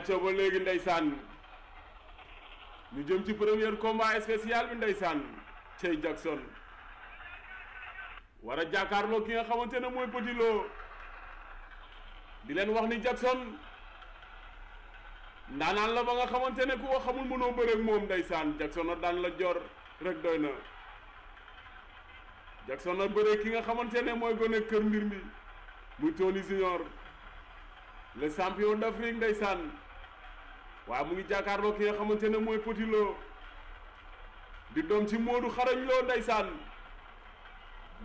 acca ba léegi ndeysaan ñu jëm ci premier combat spécial bi ndeysaan cey Jackson war a jàkkaarloo ki nga xamante ne mooy Petit Lo di leen wax ni Jackson ndaanaan la ba nga xamante ne ku ko xamul mënoo bëre ak moom ndeysaan Jackson a daan la jor rek doy na Jackson a bëre ki nga xamante ne mooy gone kër mbir mi muy Tony Junior le champion d'Afrique ndeysaan waaye mu ngi jàkkaarloo ki nga xamante ne mooy Petit Lo di doom ci Modou xarañ Lo ndeysaan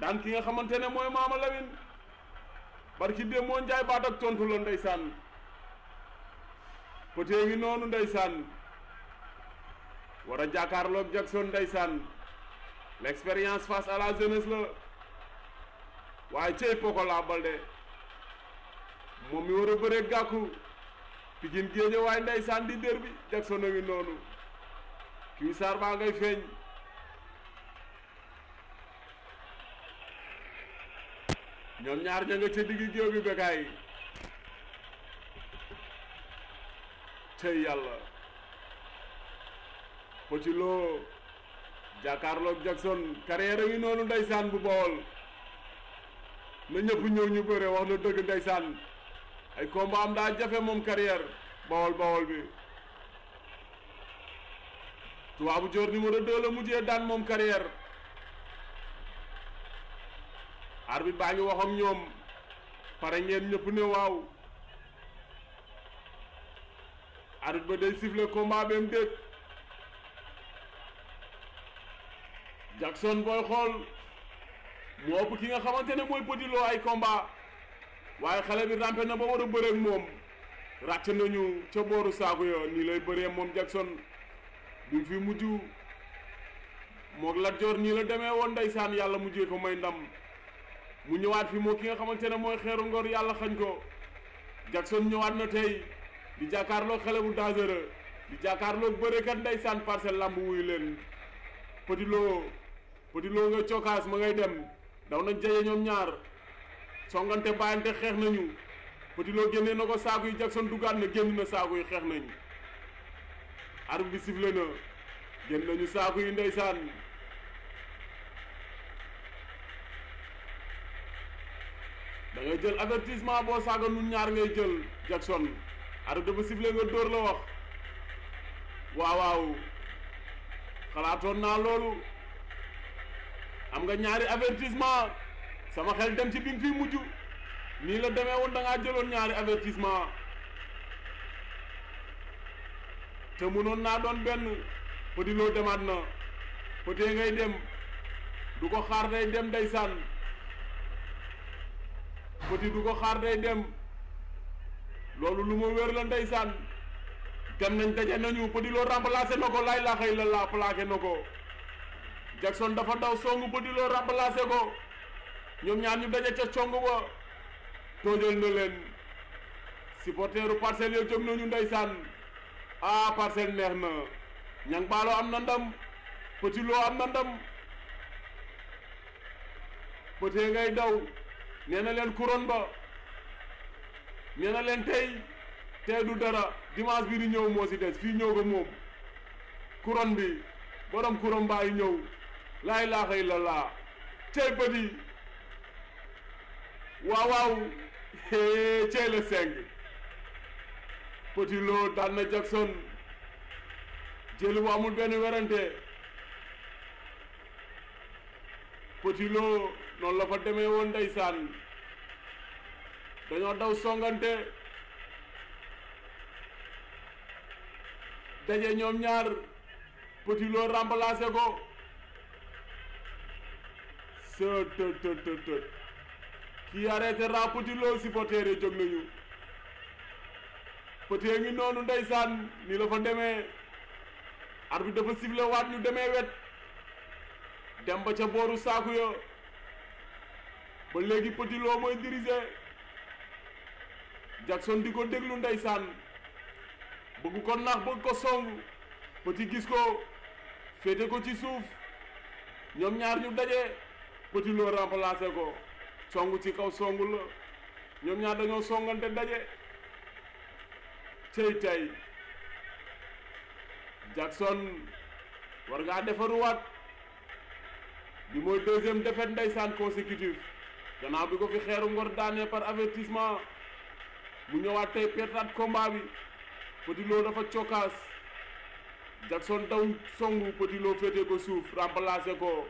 daan ki nga xamante ne mooy Mama Lamine barki dé moo njaay baat ak tontu la ndeysaan Petit ngi noonu ndeysaan war a jàkkaarloo ak Jackson ndeysaan l'expérience face à la jeunesse la waaye cey Pokola Baldé moom mi war a bëre gàkku Pikine géeje waaye ndeysaan di derbi Jackson a ngi noonu kii saar baa ngay feeñ ñoom ñaar ña nga ca diggi géew bi bekaay cey yàlla Petit Lo jàkkaarloog Jackson carrière a ngi noonu ndeysaan bu Bawol na ñëpp ñëw ñu bëre wax na dëgg ndeysaan ay combat am daa jafe moom carrière Bawol bi tubaabu joor numéro 2 la mujjee daan moom carrière arbitre baa ngi wax ak ñoom pare ngeen ñëpp ne waaw arbitre ba day siffler combat bem déet Jackson booy xool mu ëpp ki nga xamante ne mooy Petit Lo ay combat waaye xale bi rampe na ba war a bëre ak moom ràcc nañu ca booru saaku ya nii lay bëree moom Jackson bi mu fi mujj moog Lat Joor nii la demee woon ndeysaan yàlla mujjee ko may ndam mu ñëwaat fi moo ki nga xamante ne mooy Xeeru Ngor yàlla xañ ko Jackson ñëwaat na tey di jàkkaarloog xale bu dangereux di jàkkaarloog bërekat ndeysaan Parcelles lamb wuyu leen Petit Lo nga cokaas ma ngay dem daw nañ jaye ñoom ñaar songante bàyyante xeex nañu Petit Lo génnee na ko saaku yi Jackson duggaat na génn na saaku yi xeex nañ arbitre bi sifflé na génn nañu saaku yi ndeysaan da ngay jël avertissement boo saaga nun ñaar ngay jël Jackson arbitre dafa sifflé nga dóor la wax waaw xalaatoon naa loolu am nga ñaari avertissement sama xel dem ci bi nga fi mujj nii la demee woon da ngaa jëloon ñaari avertissement te mënoon naa doon benn Petit Lo demaat na Petit ngay dem du ko xaar day dem ndeysaan Petit du ko xaar day dem loolu lu ma wér la ndeysaan dem nañ daje nañu Petit Lo remplacé na ko laay laa xëy la plaqué na ko Jackson dafa daw songu Petit Lo remplacé ko ñoom ñaar ñu daje ca cong ba toojal na leen supporteru Parcelles yo jóg nañu ndeysaan Parcelles neex na Ñang Baalo am na ndam Petit Lo am na ndam Petit ngay daw nee na leen couronne ba nee na leen tey du dara dimanche bi di ñëw moo si des fii ñëw ko moom couronne bi borom couronne baa yi ñëw laa ilaaha illallah tey Petit waaw cey le 5 Petit Lo daan na Jackson jël bu amul benn werante Petit Lo noonu la fa demee woon ndeysaan dañoo daw songante daje ñoom ñaar Petit Lo remplacé ko të kii arrêtera Petit Lo supporter yi jóg nañu Petit ngi noonu ndeysaan nii la fa demee arbitre dafa sifflé waat ñu demee wet dem ba ca booru saaku ya ba léegi Petit Lo mooy diriger Jackson di ko déglu ndeysaan bëgg ko nax bëgg ko song Petit gis ko féete ko ci suuf ñoom ñaar ñu daje Petit Lo remplacé ko songu ci kaw songu la ñoom ñaar dañoo songante daje tey Jackson war ngaa defaruwaat bi mooy deuxième défaite ndeysaan consécutif gannaaw bi ko fi xeeru ngor daane par avertissement mu ñëwaat tey pertaat combat bi Petit Lo dafa cokkaas Jackson daw songu Petit Lo féete ko suuf remplacé ko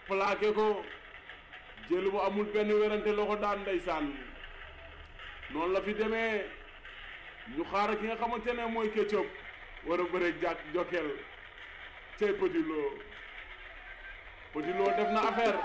plaqué ko jël bu amul benn werante loxo daan ndeysaan noonu la fi demee ñu xaar ki nga xamante ne mooy Ketchup war a bëre Jokkel cey Petit Lo def na affaire